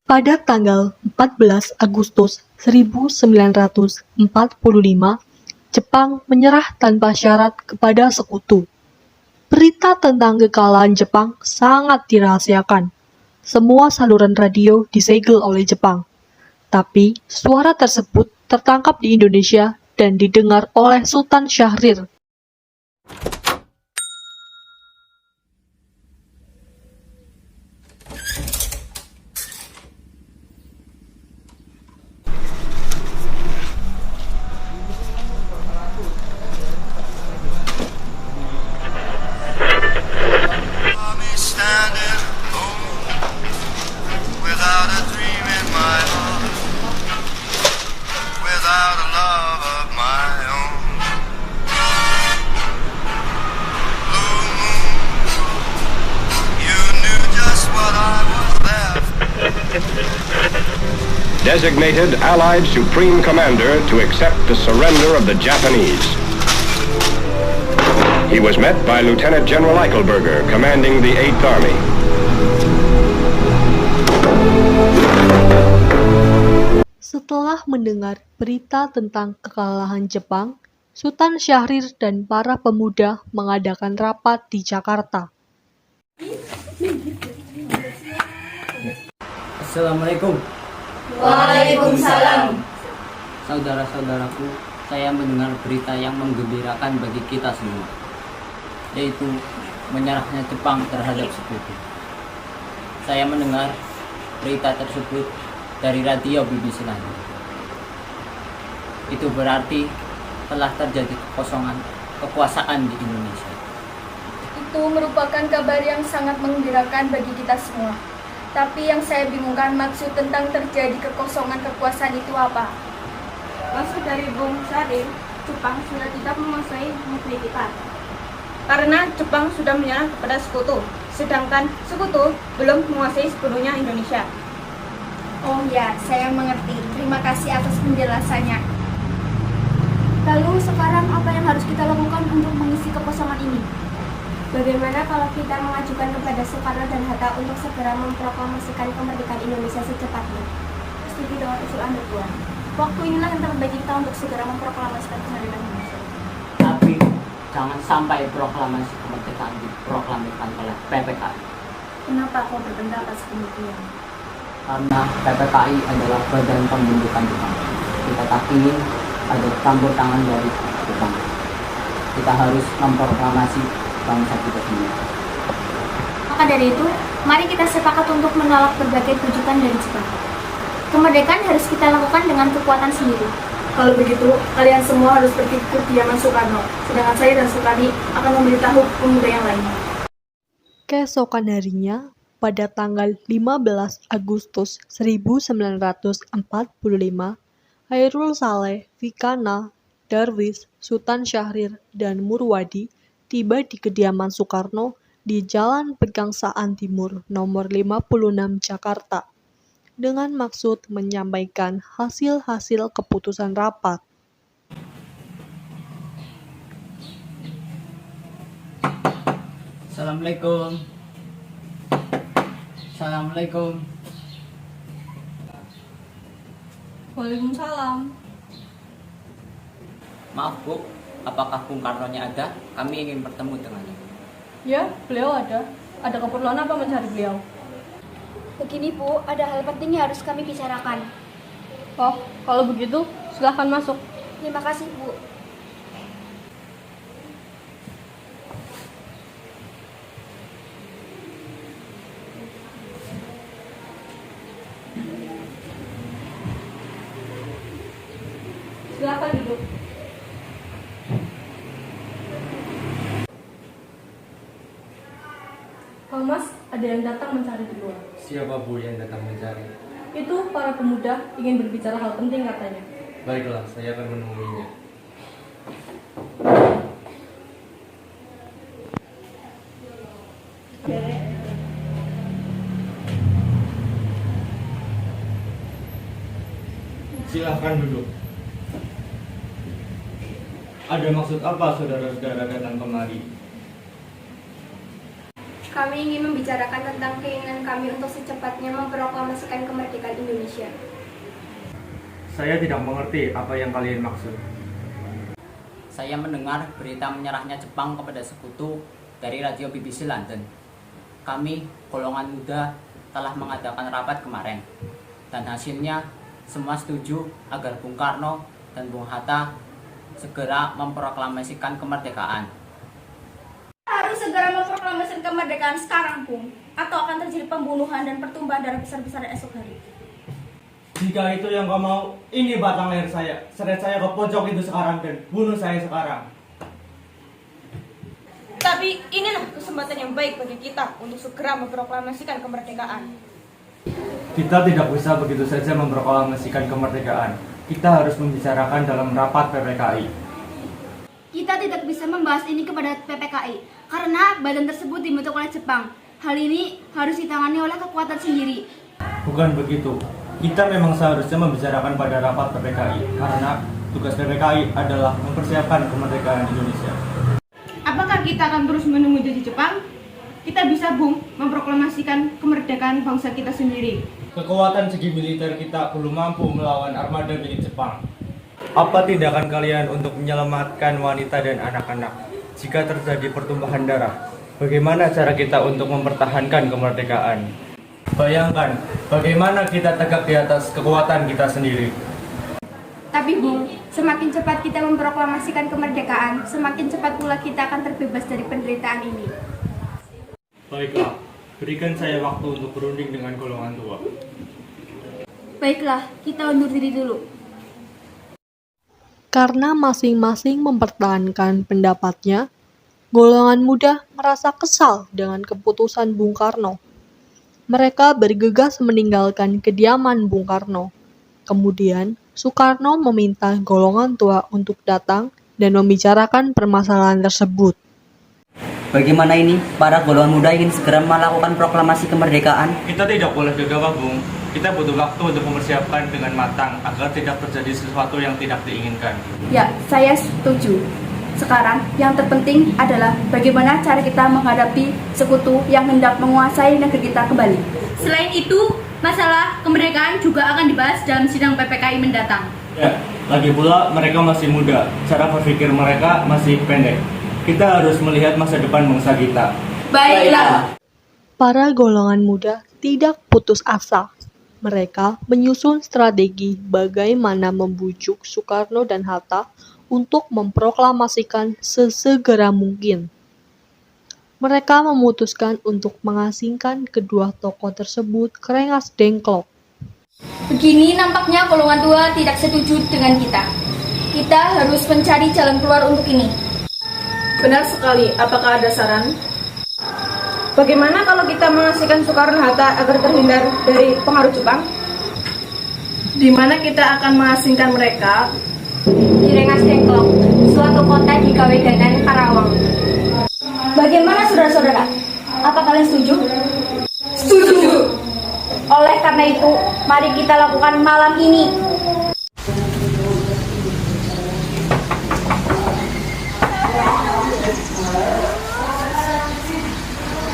Pada tanggal 14 Agustus 1945, Jepang menyerah tanpa syarat kepada sekutu. Berita tentang kekalahan Jepang sangat dirahasiakan. Semua saluran radio disegel oleh Jepang. Tapi, suara tersebut tertangkap di Indonesia dan didengar oleh Sultan Syahrir. Designated Allied Supreme Commander to accept the surrender of the Japanese. He was met by Lieutenant General Eichelberger, commanding the 8th Army. Setelah mendengar berita tentang kekalahan Jepang, Sultan Syahrir dan para pemuda mengadakan rapat di Jakarta. Assalamualaikum. Waalaikumsalam. Saudara-saudaraku, saya mendengar berita yang menggembirakan bagi kita semua, yaitu menyerahnya Jepang terhadap sekutu. Saya mendengar berita tersebut dari radio BBC London. Itu berarti telah terjadi kekosongan kekuasaan di Indonesia. Itu merupakan kabar yang sangat menggembirakan bagi kita semua. Tapi yang saya bingungkan maksud tentang terjadi kekosongan kekuasaan itu apa? Maksud dari Bung Syahrir, Jepang sudah tidak menguasai negeri kita. Karena Jepang sudah menyerah kepada sekutu, sedangkan sekutu belum menguasai sepenuhnya Indonesia. Oh ya, saya mengerti. Terima kasih atas penjelasannya. Lalu sekarang apa yang harus kita lakukan untuk mengisi kekosongan ini? Bagaimana kalau kita mengajukan kepada Soekarno dan Hatta untuk segera memproklamasikan kemerdekaan Indonesia secepatnya? Setuju dengan usulan Tuan. Waktu inilah yang terbaik kita untuk segera memproklamasikan kemerdekaan Indonesia. Tapi jangan sampai proklamasi kemerdekaan diproklamasikan oleh PPKI. Kenapa kau berpendapat demikian? Karena PPKI adalah badan pembentukan Jepang. Kita tak ingin ada campur tangan dari Jepang. Kita harus memproklamasi bangsa kita sendiri. Maka dari itu, mari kita sepakat untuk menolak berbagai tujuan dari Jepang. Kemerdekaan harus kita lakukan dengan kekuatan sendiri. Kalau begitu, kalian semua harus pergi ke kediaman Soekarno, sedangkan saya dan Sukadi akan memberitahu pemuda yang lain. Keesokan harinya, pada tanggal 15 Agustus 1945, Hairul Saleh, Fikana, Darwis, Sultan Syahrir, dan Murwadi tiba di kediaman Soekarno di Jalan Pegangsaan Timur nomor 56 Jakarta dengan maksud menyampaikan hasil-hasil keputusan rapat. Assalamualaikum. Assalamualaikum. Waalaikumsalam. Maaf Bu, apakah Bung Karno-nya ada? Kami ingin bertemu dengannya. Ya, beliau ada. Ada keperluan apa mencari beliau? Begini Bu, ada hal penting yang harus kami bicarakan. Oh, kalau begitu, silahkan masuk. Terima kasih Bu. Silahkan duduk. Kang Mas, ada yang datang mencari di luar. Siapa Bu yang datang mencari? Itu para pemuda ingin berbicara hal penting katanya. Baiklah, saya akan menemuinya. Silahkan duduk. Ada maksud apa saudara-saudara datang kemari? Kami ingin membicarakan tentang keinginan kami untuk secepatnya memproklamasikan kemerdekaan Indonesia. Saya tidak mengerti apa yang kalian maksud. Saya mendengar berita menyerahnya Jepang kepada sekutu dari radio BBC London. Kami, golongan muda, telah mengadakan rapat kemarin. Dan hasilnya, semua setuju agar Bung Karno dan Bung Hatta segera memproklamasikan kemerdekaan. Harus segera memproklamasikan kemerdekaan sekarang, Bung, atau akan terjadi pembunuhan dan pertumpahan darah besar-besaran esok hari. Jika itu yang kau mau, ini batang leher saya. Seret saya ke pojok itu sekarang dan bunuh saya sekarang. Tapi inilah kesempatan yang baik bagi kita untuk segera memproklamasikan kemerdekaan. Kita tidak bisa begitu saja memproklamasikan kemerdekaan. Kita harus membicarakan dalam rapat PPKI. Kita tidak bisa membahas ini kepada PPKI karena badan tersebut dibentuk oleh Jepang. Hal ini harus ditangani oleh kekuatan sendiri. Bukan begitu. Kita memang seharusnya membicarakan pada rapat PPKI karena tugas PPKI adalah mempersiapkan kemerdekaan Indonesia. Apakah kita akan terus menunggu di Jepang? Kita bisa, Bung, memproklamasikan kemerdekaan bangsa kita sendiri. Kekuatan segi militer kita belum mampu melawan armada milik Jepang. Apa tindakan kalian untuk menyelamatkan wanita dan anak-anak jika terjadi pertumpahan darah? Bagaimana cara kita untuk mempertahankan kemerdekaan? Bayangkan, bagaimana kita tegak di atas kekuatan kita sendiri. Tapi Bung, semakin cepat kita memproklamasikan kemerdekaan, semakin cepat pula kita akan terbebas dari penderitaan ini. Baiklah, berikan saya waktu untuk berunding dengan golongan tua. Baiklah, kita undur diri dulu. Karena masing-masing mempertahankan pendapatnya, golongan muda merasa kesal dengan keputusan Bung Karno. Mereka bergegas meninggalkan kediaman Bung Karno. Kemudian, Soekarno meminta golongan tua untuk datang dan membicarakan permasalahan tersebut. Bagaimana ini? Para golongan muda ingin segera melakukan proklamasi kemerdekaan. Kita tidak boleh gegabah, Bung. Kita butuh waktu untuk mempersiapkan dengan matang agar tidak terjadi sesuatu yang tidak diinginkan. Ya, saya setuju. Sekarang, yang terpenting adalah bagaimana cara kita menghadapi sekutu yang hendak menguasai negeri kita kembali. Selain itu, masalah kemerdekaan juga akan dibahas dalam sidang PPKI mendatang. Ya, lagi pula mereka masih muda, cara berpikir mereka masih pendek. Kita harus melihat masa depan bangsa kita. Baiklah. Para golongan muda tidak putus asa. Mereka menyusun strategi bagaimana membujuk Soekarno dan Hatta untuk memproklamasikan sesegera mungkin. Mereka memutuskan untuk mengasingkan kedua tokoh tersebut ke Rengas Dengklok. Begini nampaknya golongan tua tidak setuju dengan kita. Kita harus mencari jalan keluar untuk ini. Benar sekali, apakah ada saran? Bagaimana kalau kita mengasihkan Soekarno-Hatta agar terhindar dari pengaruh Jepang? Di mana kita akan mengasingkan mereka? Di Rengas Dengklok, suatu kota di Kawedanan, Karawang. Bagaimana saudara-saudara? Apa kalian setuju? Setuju! Oleh karena itu, mari kita lakukan malam ini.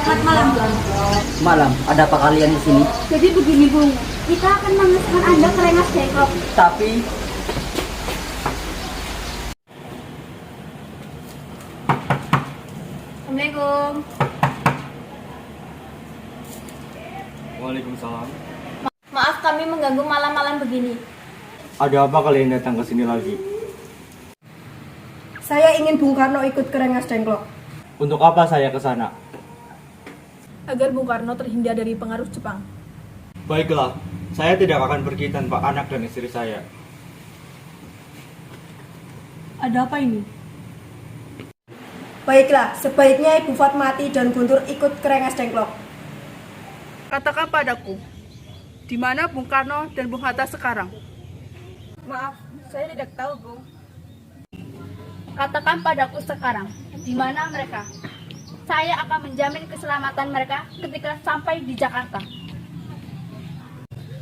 Selamat malam, Bang. Malam, ada apa kalian di sini? Jadi begini, Bung. Kita akan mengasingkan Anda ke Rengas Dengklok. Tapi Assalamualaikum. Waalaikumsalam. Maaf kami mengganggu malam-malam begini. Ada apa kalian datang ke sini lagi? Saya ingin Bung Karno ikut ke Rengas Dengklok. Untuk apa saya ke sana? Agar Bung Karno terhindar dari pengaruh Jepang. Baiklah, saya tidak akan pergi tanpa anak dan istri saya. Ada apa ini? Baiklah, sebaiknya Ibu Fatmawati dan Guntur ikut ke Rengas Dengklok. Katakan padaku, di mana Bung Karno dan Bung Hatta sekarang? Maaf, saya tidak tahu, Bung. Katakan padaku sekarang, di mana mereka? Saya akan menjamin keselamatan mereka ketika sampai di Jakarta.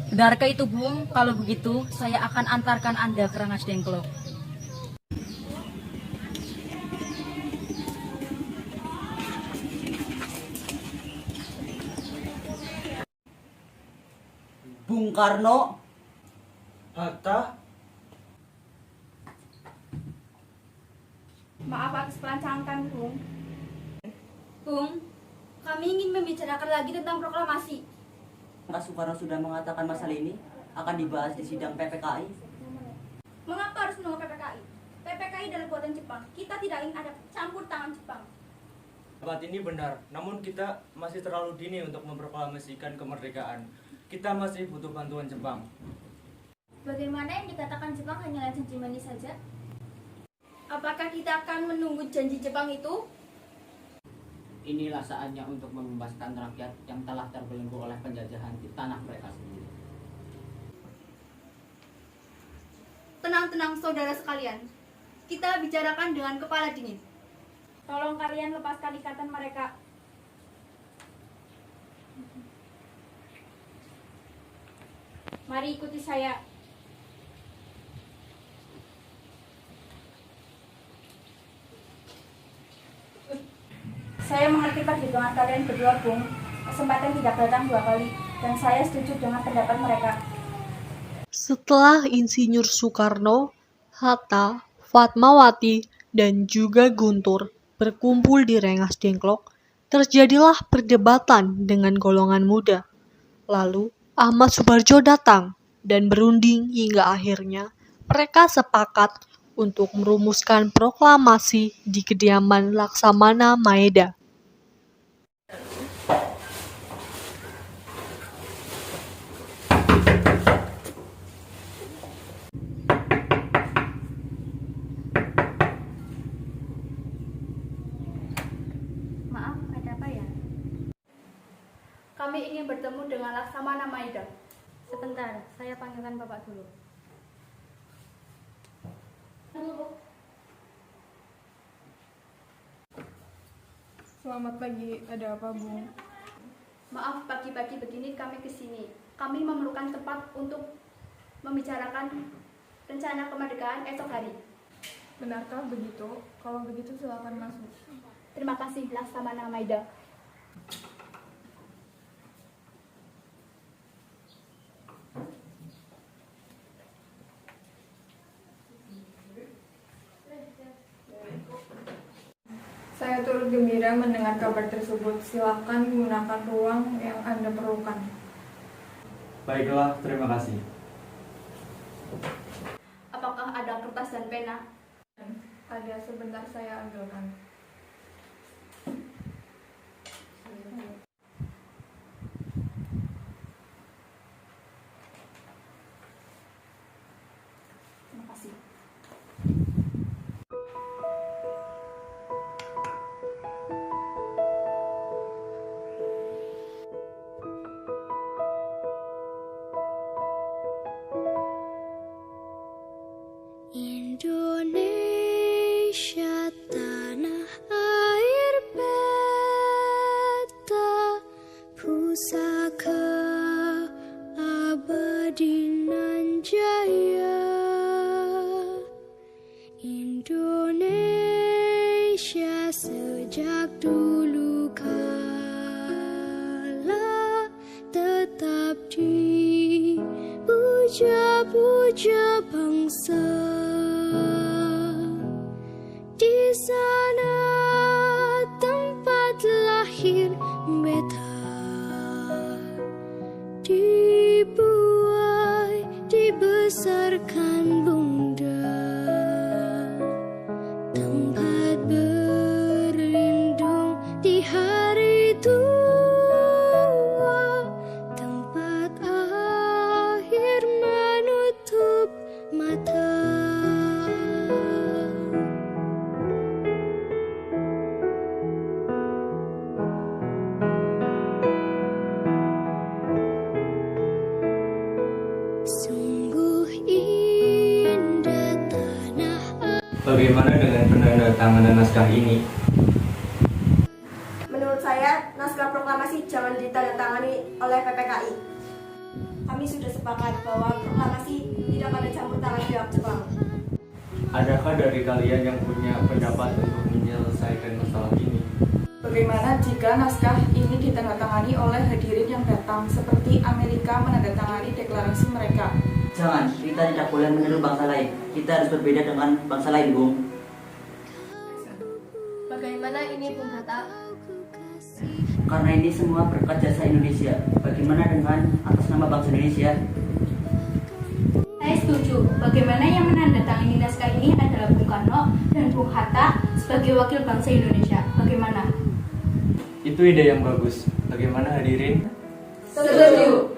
Benarkah itu, Bung? Kalau begitu, saya akan antarkan Anda ke Rengas Dengklok. Bung Karno. Hatta, Maaf atas perancangan kami, Bung. Bung, kami ingin membicarakan lagi tentang proklamasi. Pak Soekarno sudah mengatakan masalah ini akan dibahas di sidang PPKI. Mengapa harus menunggu PPKI? PPKI adalah buatan Jepang. Kita tidak ingin ada campur tangan Jepang. pendapat ini benar, namun kita masih terlalu dini untuk memproklamasikan kemerdekaan. Kita masih butuh bantuan Jepang. Bagaimana yang dikatakan Jepang hanyalah janji manis saja? Apakah kita akan menunggu janji Jepang itu? Inilah saatnya untuk membebaskan rakyat yang telah terbelenggu oleh penjajahan di tanah mereka sendiri. Tenang-tenang saudara sekalian. Kita bicarakan dengan kepala dingin. Tolong kalian lepaskan ikatan mereka. Mari ikuti saya. Saya mengerti perjuangan kalian berdua, Bung. Kesempatan tidak datang dua kali, dan saya setuju dengan pendapat mereka. Setelah Insinyur Soekarno, Hatta, Fatmawati, dan juga Guntur berkumpul di Rengas Dengklok, terjadilah perdebatan dengan golongan muda. Lalu Ahmad Subarjo datang dan berunding hingga akhirnya mereka sepakat untuk merumuskan proklamasi di kediaman Laksamana Maeda. Maaf, ada apa ya? Kami ingin bertemu dengan Laksamana Maeda. Sebentar, saya panggilkan Bapak dulu. Selamat pagi, ada apa, Bung? Maaf, pagi-pagi begini kami kesini. Kami memerlukan tempat untuk membicarakan rencana kemerdekaan esok hari. Benarkah begitu? Kalau begitu silakan masuk. Terima kasih, Laksamana Maeda. Saya turut gembira mendengar kabar tersebut. Silakan gunakan ruang yang Anda perlukan. Baiklah, terima kasih. Apakah ada kertas dan pena? Ada, sebentar saya ambilkan. Terima kasih. Indonesia tanah air beta pusaka abadi nan jaya. Indonesia sejak dulu kala tetap dipuja-puja bangsa. Di sana tempat lahir beta, dibuai, dibesarkan bunda, tempat berlindung di hari tua, tempat akhir menutup mata. Sungguh indah tanah. Bagaimana dengan penandatanganan naskah ini? Menurut saya, naskah proklamasi jangan ditandatangani oleh PPKI. Kami sudah sepakat bahwa proklamasi tidak ada campur tangan pihak Jepang. Adakah dari kalian yang punya pendapat untuk menyelesaikan masalah ini? Bagaimana jika naskah ini ditandatangani oleh hadirin yang datang, seperti Amerika menandatangani deklarasi mereka? Jangan, kita tidak boleh meniru bangsa lain. Kita harus berbeda dengan bangsa lain, Bung. Bagaimana ini Bung Hatta? Karena ini semua berkat jasa Indonesia. Bagaimana dengan atas nama bangsa Indonesia? Saya setuju. Bagaimana yang menandatangani naskah ini adalah Bung Karno dan Bung Hatta sebagai wakil bangsa Indonesia. Bagaimana? Itu ide yang bagus. Bagaimana hadirin? Setuju.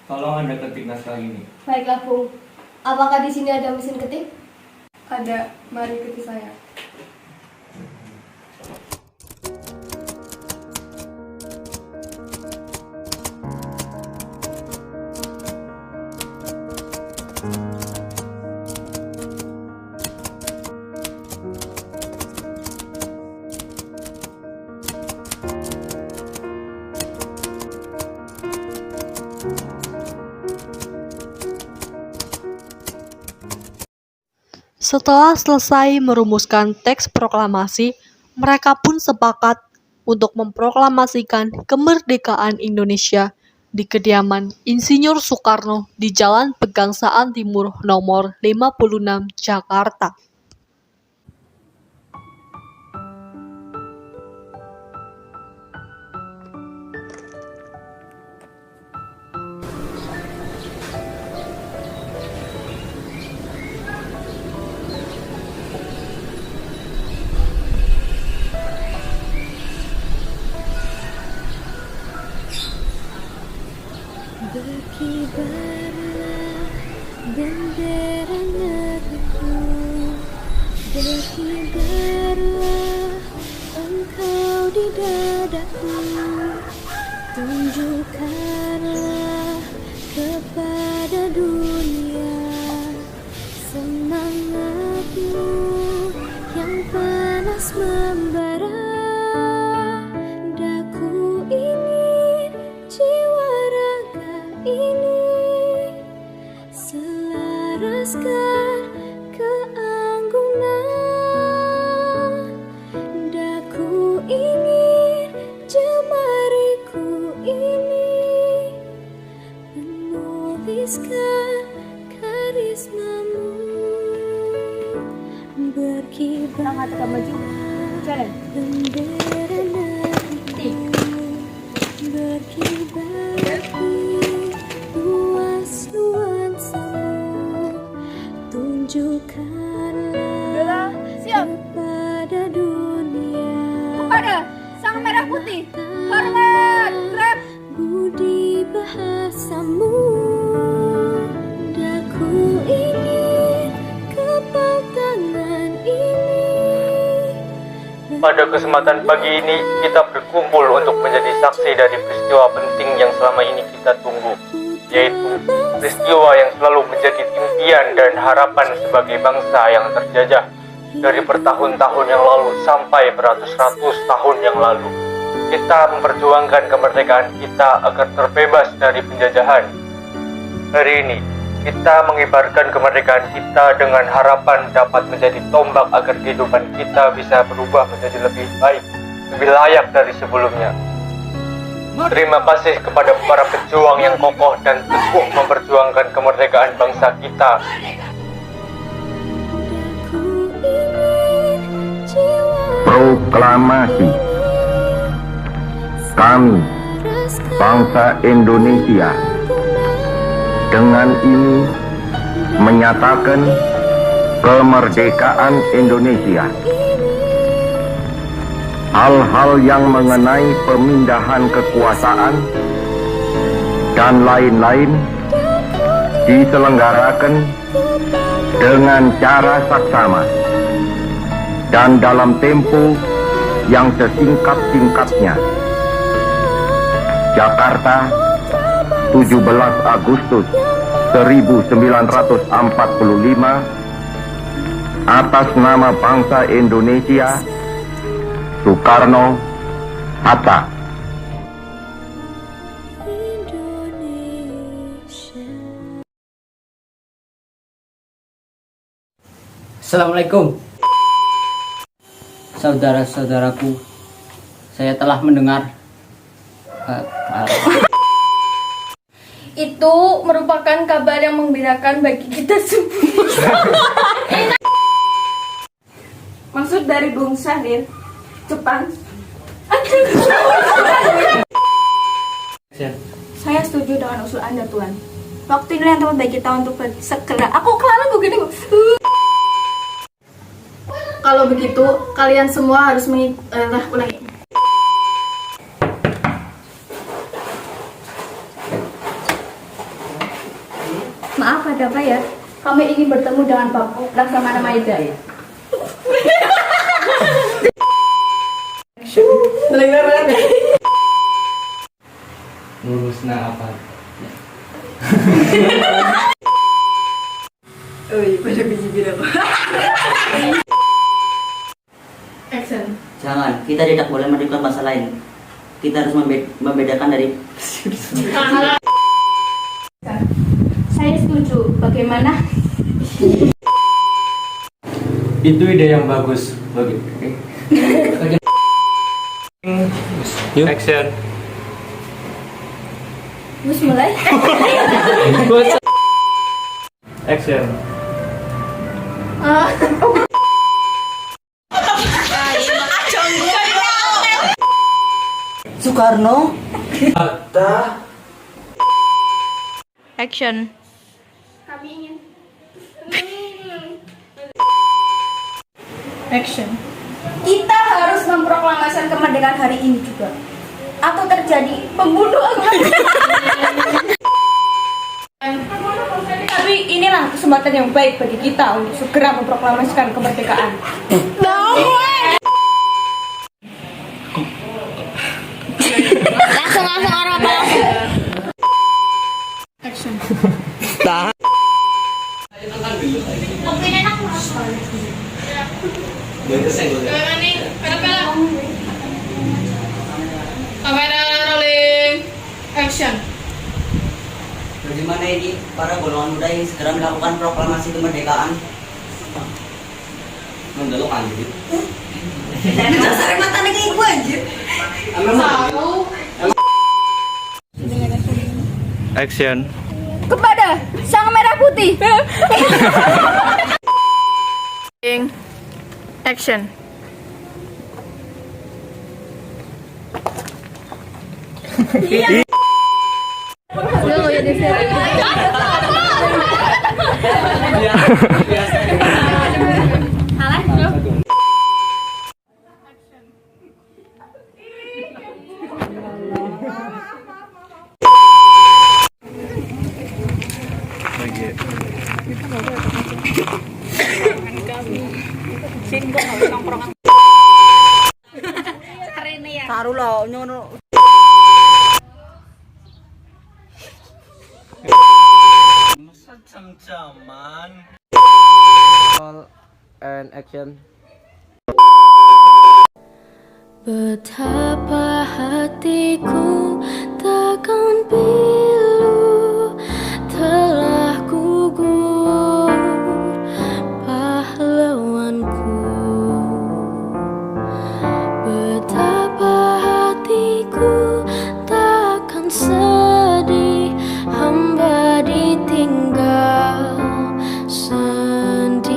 Tolong Anda ketik naskah ini. Baiklah Bung. Apakah di sini ada mesin ketik? Ada, mari ikuti saya. Setelah selesai merumuskan teks proklamasi, mereka pun sepakat untuk memproklamasikan kemerdekaan Indonesia di kediaman Insinyur Soekarno di Jalan Pegangsaan Timur nomor 56 Jakarta. Berkibarlah bendera negeriku, berkibarlah engkau di dadaku, tunjukkanlah kepada dunia semangatmu yang panas membara. Daku ingin jiwa raga ini selaraskan keanggunan. Daku ingin jemariku ini menuliskan karismamu. Berkibar bendera negeriku, berkibar luas nuansamu, tunjukkanlah kepada dunia Kepada Sang Merah Putih, hormat, rep. budi bahasamu. Daku ingin kepal tangan ini. Pada kesempatan pagi ini, kita berkumpul untuk menjadi saksi dari peristiwa penting yang selama ini kita tunggu, yaitu peristiwa yang selalu menjadi impian dan harapan sebagai bangsa yang terjajah dari bertahun-tahun yang lalu sampai beratus-ratus tahun yang lalu. Kita memperjuangkan kemerdekaan kita agar terbebas dari penjajahan. Hari ini, kita mengibarkan kemerdekaan kita dengan harapan dapat menjadi tombak agar kehidupan kita bisa berubah menjadi lebih baik, lebih layak dari sebelumnya. Terima kasih kepada para pejuang yang kokoh dan teguh memperjuangkan kemerdekaan bangsa kita. Proklamasi. Kami, bangsa Indonesia, dengan ini menyatakan kemerdekaan Indonesia. Hal-hal yang mengenai pemindahan kekuasaan dan lain-lain diselenggarakan dengan cara saksama dan dalam tempo yang sesingkat-singkatnya. Jakarta, 17 Agustus 1945, atas nama bangsa Indonesia, Soekarno Hatta. Assalamualaikum. Saudara-saudaraku, Saya telah mendengar Itu merupakan kabar yang menggembirakan bagi kita semua. Maksud dari Bung Syahrir, Jepang. Saya setuju dengan usul Anda, Tuan. Waktu ini yang tepat bagi kita untuk segera. Aku kelaran begini. Kalau begitu, kalian semua harus ulangi. Maaf, ada apa ya? Kami ingin bertemu dengan Pak Laksamana Maida. Lurusna apa? Oh iya, pada biji-biji aku. Action. Jangan, kita tidak boleh menirukan bahasa lain. Kita harus membedakan dari Saya setuju. Bagaimana? Itu ide yang bagus. Action. Mus mulai. Action. Soekarno. Action. Kami ingin. Action. Kita harus memproklamasikan kemerdekaan hari ini juga. Atau terjadi pembunuhan. Tapi inilah kesempatan yang baik bagi kita untuk segera memproklamasikan kemerdekaan. Langsung orang apa? Action. Kamera rolling. Action. Bagaimana ini para golongan muda yang segera melakukan proklamasi kemerdekaan? Mendelok anjir. Dasar mata nih kayak gue anjir. Action. Kepada sang merah putih. Action. Taruhlah nyono. And action. Betapa hatiku takkan pilu telah gugur pahlawanku. Betapa hatiku takkan sedih hamba ditinggal sendiri.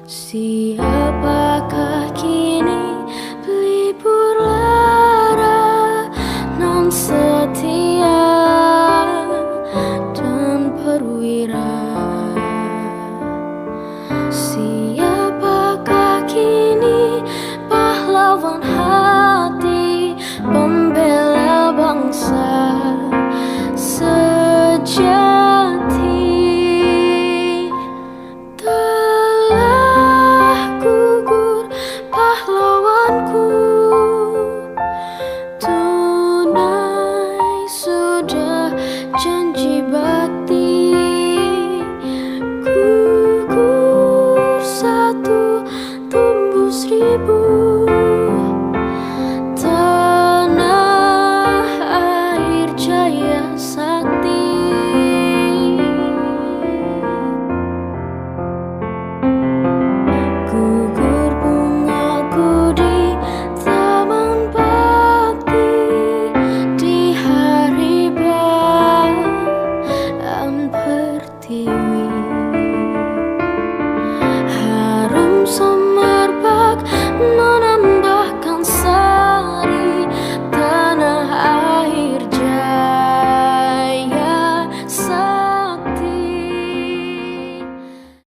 Siapakah kini pelipur lara non setia dan perwira? Siapakah kini pahlawan hati pembela bangsa sejati? Telah gugur pahlawanku, tunai sudah janji bakti. Gugur satu, tumbuh seribu.